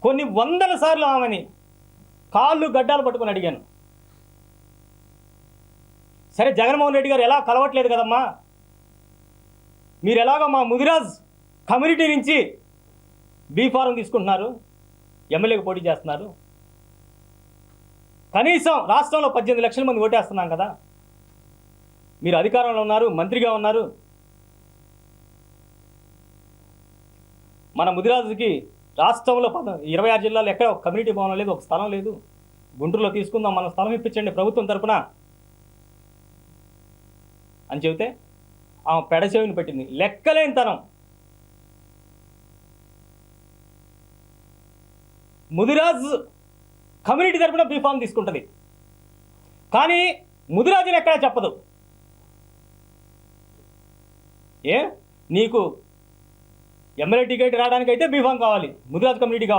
కొన్ని వందల సార్లు ఆమెని కాళ్ళు గడ్డాలు పట్టుకొని అడిగాను. సరే, జగన్మోహన్ రెడ్డి గారు ఎలా కలవట్లేదు కదమ్మా, మీరు ఎలాగో మా ముదిరాజ్ కమ్యూనిటీ నుంచి బీ ఫారం తీసుకుంటున్నారు, ఎమ్మెల్యేకి పోటీ చేస్తున్నారు, కనీసం రాష్ట్రంలో 18 లక్షల మంది ఓటేస్తున్నాం కదా, మీరు అధికారంలో ఉన్నారు, మంత్రిగా ఉన్నారు, మన ముదిరాజుకి రాష్ట్రంలో 26 జిల్లాలో ఎక్కడ ఒక కమ్యూనిటీ భవనం లేదు, ఒక స్థలం లేదు, గుంటూరులో తీసుకుందాం, మన స్థలం ఇప్పించండి ప్రభుత్వం తరపున అని చెబితే ఆమె పెడచెవిని పెట్టింది. లెక్కలేని తనం. ముదిరాజ్ కమ్యూనిటీ తరపున బీఫామ్ తీసుకుంటుంది, కానీ ముదిరాజుని ఎక్కడా చెప్పదు. నీకు ఎమ్మెల్యే టికెట్ రావడానికైతే బీఫామ్ కావాలి, ముదిరాజ్ కమ్యూనిటీ కావాలి.